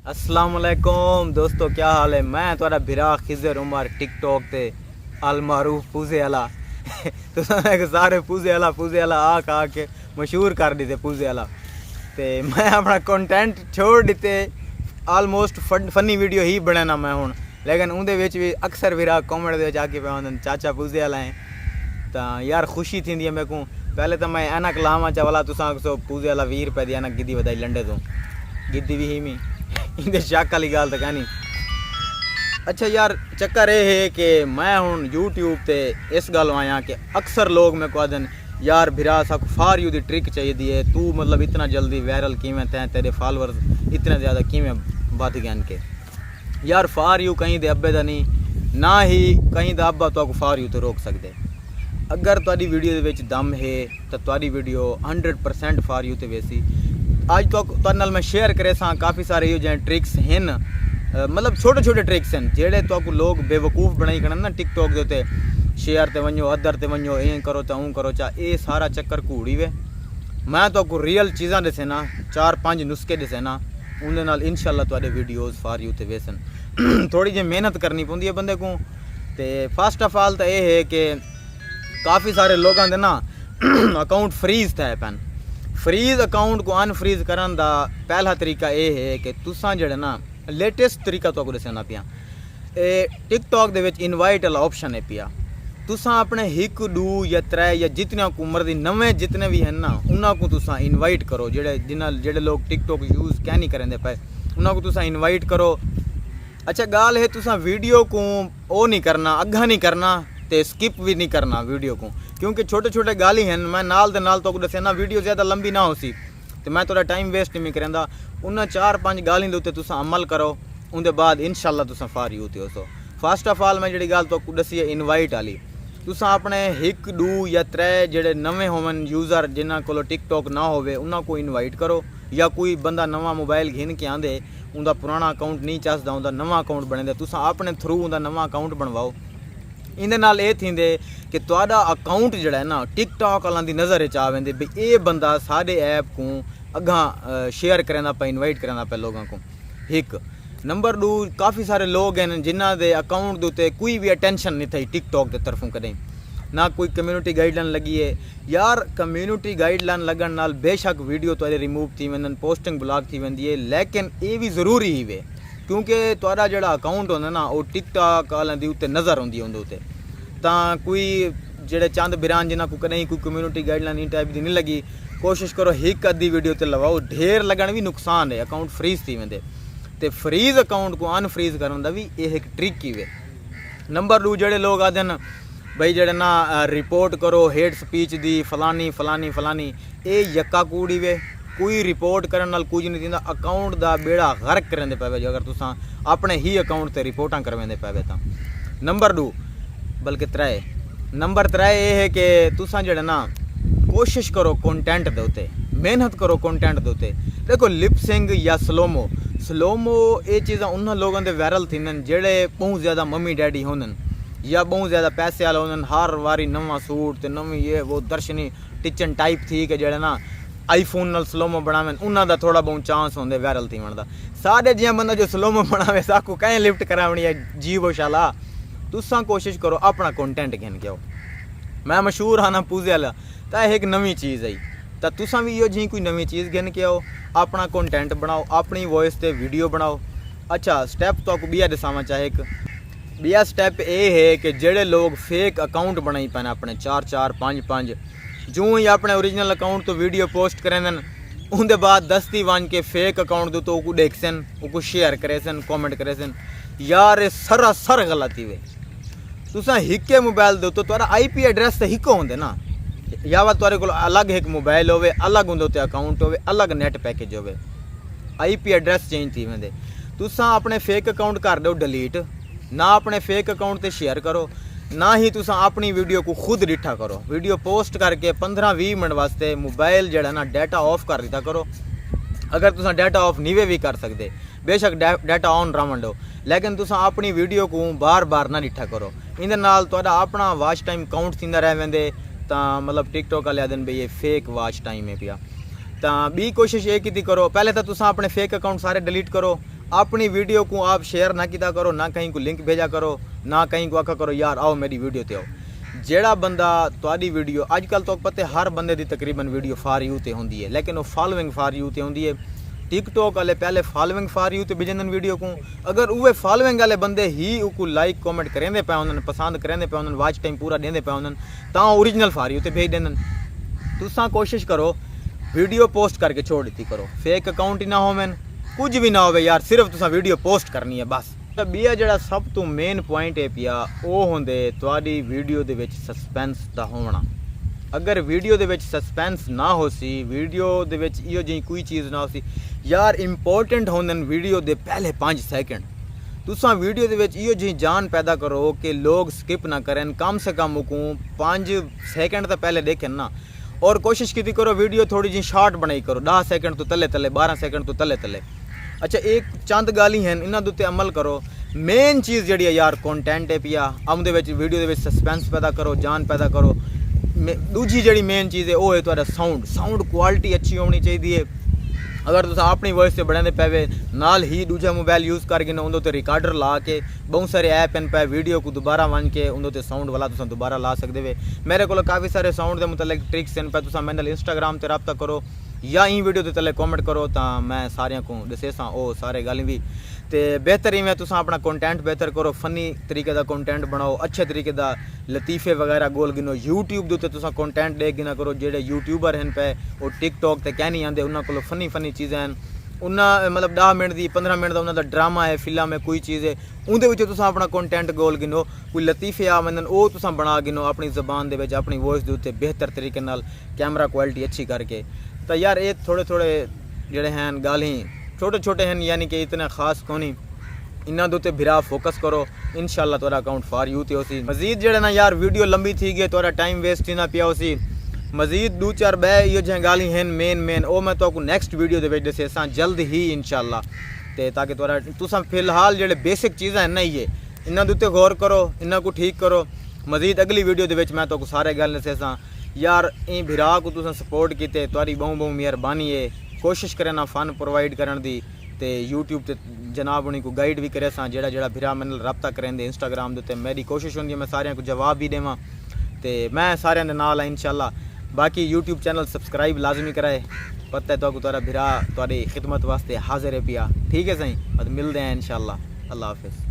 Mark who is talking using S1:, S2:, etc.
S1: अस्सलाम वालेकुम दोस्तों, क्या हाल है। मैं थोड़ा भिरा खिजर उमर टिकटॉक ते अलमारूफ पूजे आला तो सारे पूजे आला आ के मशहूर कर दिते पूजे आला। ते मैं अपना कंटेंट छोड़ दिते, आलमोस्ट फनी वीडियो ही बनाना मैं हूँ, लेकिन उनके विच भी अक्सर भिरा कॉमेंट दे आके पे आंदन चाचा पूजे आला है। तो यार खुशी थी मेरे को। पहले तो मैं ऐनक लावा चावला तुसा पूजे आला 20 रुपए दी ऐनक गिद्दी वधाई लंडे तो गिद्दी भी ही मी इंदे शक वाली गल तो कहनी। अच्छा यार चक्कर ये है कि मैं हूँ यूट्यूब पे इस गल आया कि अक्सर लोग मेरे को आदन यार भिरा सा फॉर यू दी ट्रिक चाहिए, तू मतलब इतना जल्दी वायरल किमें तैं तेरे फॉलोअर्स इतने ज़्यादा किमें बध गए के। यार फॉर यू कहीं दे अब्बे दा नहीं, ना ही कहीं दा अब्बा तो फॉर यू तो रोक सकते। अगर तुहाडी वीडियो दे विच दम है तो तुहाडी वीडियो 100% फॉर यू ते वैसी। अज तो तुहाडे मैं शेयर करे सा काफ़ी सारे इहो जिहे ट्रिक्स हैं, मतलब छोटे छोटे ट्रिक्स हैं जेड़े तो लोग बेवकूफ़ बनाई खड़न ना टिकटॉक के उत्ते। शेयर ते वञो, अदर ते वञो, एं करो तो ऊँ करो चा, ये सारा चक्कर घूड़ी वे। मैं तो रियल चीज़ां दसे ना, 4-5 नुस्खे दसे ना, उनके नाल इंशाल्लाह तुहाडे वीडियोज़ फॉर यू ते वेसन। थोड़ी जी मेहनत करनी पौंदी है बंदे को। तो फर्स्ट ऑफ ऑल तो ये है कि काफ़ी सारे लोगों के ना अकाउंट फ्रीज थे पैन। फ्रीज अकाउंट को अनफ्रीज करन दा पहला तरीका ये है कि तुसां जेड़ा ना लेटेस्ट तरीका तो दसना पिया, टिकटॉक दे विच इनवाइट वाला ऑप्शन है पिया। तुसां अपने 1 2 या 3 या जितने को उम्र दी नवे जितने भी हैं ना उन्होंने को तुसां इनवाइट करो। जेड़े लोग टिकटॉक यूज़ क्या नहीं करेंदे पे उन्होंने को तुसां इनवाइट करो। अच्छा गाल है तुसां वीडियो को ओ नहीं करना, अग्गा नहीं करना ते स्किप भी नहीं करना वीडियो को, क्योंकि छोटे छोटे गाल ही हैं। मैं नाल दे नाल तो दसे ना वीडियो ज़्यादा लंबी ना हो सी तो मैं थोड़ा टाइम वेस्ट नहीं करेंदा। उन्हें 4-5 गाली दे उत्ते तुसां अमल करो, उनके बाद इंशाल्लाह तुसां फॉर यू ते हो। फर्स्ट ऑफ ऑल मैं जी गल तो दसी है इनवाइट वाली। तुसां अपने 1 2 या 3 जेडे नवे होवन यूज़र जिन्हों को टिकटॉक ना होवे उन्होंने को इनवाइट करो, या कोई बंदा नवा मोबाइल घिन के आंदे उनका पुराना अकाउंट नहीं चसदा, उनका नवा अकाउंट बने दे, तुसां अपने थ्रू उनका नवा अकाउंट बनवाओ। इंदे नाल ये थींदे कि तुहाडा अकाउंट जिहड़ा है ना टिकटॉक वालों की नज़र च आ वेंदे भी ये बंदा साडे ऐप को अग्गां शेयर करेंदा पे, इनवाइट करेंदा पे लोगों को। 1 नंबर 2 काफ़ी सारे लोग हैं जिन्हां दे अकाउंट दे उत्ते कोई भी अटेंशन नहीं थी टिकटॉक के तरफों कदें, ना कोई कम्यूनिटी गाइडलाइन लगी है। यार कम्यूनिटी गाइडलाइन लगन नाल बेशक वीडियो तो रिमूव थी वेंदन, पोस्टिंग ब्लॉक थी वेंदी है, लेकिन ये भी ज़रूरी ही वे क्योंकि तुहाडा जिहड़ा अकाउंट होंदा ना वो टिकटॉक वालों दी उत्ते नज़र आउंदी उहदे उत्ते। तां कोई जेड़े चंद बिरान जिन्हां को कदें कोई कम्यूनिटी गाइडलाइन इन टाइप दी नहीं लगी, कोशिश करो 1 अद्धी वीडियो ते लवाओ। ढेर लगन भी नुकसान है, अकाउंट फ्रीज थी वेंदे। ते फ्रीज अकाउंट को अनफ्रीज करन दा भी यह एक ट्रिक ही वे। नंबर 2 जेड़े लोग आदन भाई जेड़े ना रिपोर्ट करो हेट स्पीच दी फलानी फलानी फलानी, ये यक्का कूड़ी वे। कोई रिपोर्ट करन नाल कुछ नहीं थींदा, अकाउंट दा बेड़ा गर्क करेंदे पवे जो अगर तुसां अपने ही अकाउंट ते रिपोर्टां करवेंदे पवे तां। नंबर 2 बल्कि 3 नंबर 3 ये है कि तुसां जेड़ा ना कोशिश करो कंटेंट दे उत्ते, मेहनत करो कंटेंट दे उत्ते। देखो लिपसिंग या स्लोमो ये चीज़ां उन्हां लोगों दे वायरल थींदन जेड़े बहुत ज़्यादा मम्मी डैडी होंदन या बहुत ज़्यादा पैसे वाले होंदन, हर वारी नवा सूट ते नवी ये वो दर्शनी टिचन टाइप थी कि जेड़े ना आईफोन नाल स्लोमो बनावें उन्हां दा थोड़ा बहुत चांस होंदे वायरल थीवण दा। साढ़े जियां बंदा जो स्लोमो बनावे साकू कहीं लिफ्ट करावनी है जीवो शाला। तुसां कोशिश करो अपना कंटेंट घिन के आओ। मैं मशहूर हाँ ना पूजे वाला तो एक नवी चीज़ आई, तो तुसां भी इहो जी कोई नवी चीज़ घिन के आओ, अपना कंटेंट बनाओ, अपनी वॉइस ते वीडियो बनाओ। अच्छा स्टैप तो बिया दसावां चाहे एक बिया स्टैप ये है कि जेड़े लोग फेक अकाउंट बनाई पैन अपने 4-4 5-5 जो ही अपने ओरिजिनल अकाउंट तो वीडियो पोस्ट करेंदन उनके बाद दस्ती वन के फेक अकाउंट दो तो वो देखसन, वो शेयर करेसन, कमेंट करेसन। यार ये सरासर गलती वे। तुसां हिके मोबाइल दो तो तुहारा IP एड्रैस तो हिको होंदे ना, या वा तुहारे कोल अलग एक मोबाइल होवे, अलग उंदे उत्ते अकाउंट होवे, अलग नेट पैकेज होवे, IP एड्रैस चेंज थी वेंदे। तुसां अपने फेक अकाउंट कर दो डिलीट, ना अपने फेक अकाउंट ते शेयर करो, ना ही तुसां अपनी वीडियो को खुद डिठा करो। वीडियो पोस्ट करके 15-20 मिनट वास्ते मोबाइल जड़ा ना डाटा ऑफ कर दिता करो। अगर तुसां डाटा ऑफ नीवे भी कर सकते, बेशक डाटा ऑन रवन दो, लेकिन तुसां अपनी वीडियो को बार बार ना डिठा करो। इंदे नाल तुहाडा अपना वॉच टाइम काउंट थींदा रह वेंदे, तां मतलब टिकटॉक वाले आदन भाई ये फेक वॉच टाइम है पिया। तां बी कोशिश ये की करो, पहले तो तुसां अपने फेक अकाउंट सारे डिलीट करो, अपनी वीडियो को आप शेयर ना किया करो, ना कहीं को लिंक भेजा करो, ना कहीं को आखा करो यार आओ मेरी वीडियो ते आओ। जेड़ा बंदा तुहाडी वीडियो अजकल तो पता है हर बंदे दी तकरीबन वीडियो फॉर यू ते होंदी है, लेकिन वो फॉलोइंग फॉर यू ते होंदी है। टिकटॉक वाले पहले फॉलोइंग फॉर यू ते भेजन वीडियो को, अगर उहे फॉलोइंग वाले बंदे ही उको लाइक कमेंट करेंदे पे उन्होंने पसंद करेंदे पे उन्होंने वॉच टाइम पूरा देंदे पे उन्होंने तां ओरिजिनल फॉर यू ते भेज देंदन। तुसां कोशिश करो वीडियो पोस्ट करके छोड़ दी करो, फेक अकाउंट ही ना होवन, कुछ भी ना होवे यार, सिर्फ तुसां वीडियो पोस्ट करनी है बस। बीआ ਜਿਹੜਾ ਸਭ ਤੋਂ ਮੇਨ ਪੁਆਇੰਟ ਹੈ ਪਿਆ ਉਹ ਹੁੰਦੇ ਤੁਹਾਡੀ ਵੀਡੀਓ ਦੇ ਵਿੱਚ ਸਸਪੈਂਸ ਦਾ ਹੋਣਾ। ਅਗਰ ਵੀਡੀਓ ਦੇ ਵਿੱਚ ਸਸਪੈਂਸ ਨਾ ਹੋ ਸੀ, ਵੀਡੀਓ ਦੇ ਵਿੱਚ ਇਹੋ ਜਿਹੀ ਕੋਈ ਚੀਜ਼ ਨਾ ਹੋ ਸੀ ਯਾਰ, ਇੰਪੋਰਟੈਂਟ ਹੁੰਦੇ ਨੇ ਵੀਡੀਓ ਦੇ ਪਹਿਲੇ 5 ਸੈਕਿੰਡ। तुसा वीडियो दे विच इहो जी जान पैदा करो कि लोग स्किप ना करें, कम से कम को 5 सेकंड तो पहले देखें ना, और कोशिश की करो वीडियो थोड़ी जी शॉर्ट बनाई करो, 10 सेकंड तो तले तले, 12 सेकंड तो तले तले। अच्छा एक चंद गाली हैं इन्हां दे उत्ते अमल करो। मेन चीज़ जी है यार कंटेंट है पिया, उहदे विच वीडियो दे विच सस्पेंस पैदा करो, जान पैदा करो। दूजी जी मेन चीज़ है वो है तुहाडा साउंड क्वालिटी अच्छी होनी चाहिए। अगर तुम अपनी वॉइस से बढ़ाते पे नाल ही दूजा मोबाइल यूज़ करके ना उन्होंने रिकॉर्डर ला के बहुत सारे ऐप हैं पे वीडियो को दोबारा वन के उन्होंने साउंड वाला तुम दोबारा ला सकते वे। मेरे को काफ़ी सारे साउंड के मतलब ट्रिक्स हैं पे, तुम मेरे इंस्टाग्राम से रब्ता करो या ई वीडियो के तले कॉमेंट करो तो मैं सारे को दसे सा वो सारे गल भी। तो बेहतर इवें तुम अपना कंटेंट बेहतर करो, फनी तरीके का कंटेंट बनाओ, अच्छे तरीके का लतीफ़े वगैरह गोल गिनो। यूट्यूब के उत्ते तुम कंटेंट दे गिना करो, जेडे यूट्यूबर हैं पे वो टिकटॉक ते कह नहीं आते, उन्होंने को फनी चीज़ें हैं, उन्हें मतलब 10 मिनट की 15 मिनट का उन्होंने ड्रामा है, फिल्म है, कोई चीज़ है, उनके तुम अपना कंटेंट गोल गिनो, कोई लतीफ़े आ वंदन वो तुम बना गिनो अपनी ज़बान दे विच, अपनी वॉइस के उत्ते बेहतर तरीके नाल कैमरा क्वालिटी अच्छी करके। तो यार ये थोड़े थोड़े जड़े हैं गल ही छोटे छोटे हैं, यानी कि इतने खास कोनी, इन्हों के उत्ते भिरा फोकस करो, इंशाल्लाह तुहाडा अकाउंट फॉर यू ते होसी। मजीद जड़े ना यार वीडियो लंबी थी गई, तुहाडा टाइम वेस्ट ही ना पिया होसी। मजीद 2-4 बह इहो जिहियां गाली हैं मेन वो मैं तो नैक्सट वीडियो दे विच दस्सां जल्द ही इंशाल्लाह। ते ताकि तुसां फिलहाल जेडे बेसिक चीज़ां हैं ना ये इन्हां दे उत्ते गौर करो, इन्हां को ठीक करो। मजीद अगली वीडियो दे विच मैं तो सारे गल दस्सां यार। ई भिरा को तुसां सपोर्ट कीते तुहाडी बहुत मेहरबानी है। कोशिश करें ना फन प्रोवाइड करन दी, ते यूट्यूब ते जनाब उन्हीं को गाइड भी करे सा, जेड़ा भिरा मेरे नाल रब्ता करें दे इंस्टाग्राम दे उत्ते। मेरी कोशिश होंदी है मैं सारियां को जवाब भी देवां, ते मैं सारियां दे नाल इंशाल्लाह। बाकी यूट्यूब चैनल सब्सक्राइब लाजमी कराए, पता है तो तुहाडा भिरा तुहाडी खिदमत वास्ते हाजिर है पिया। ठीक है सही, मिलते हैं इंशाल्लाह। अल्लाह हाफिज़।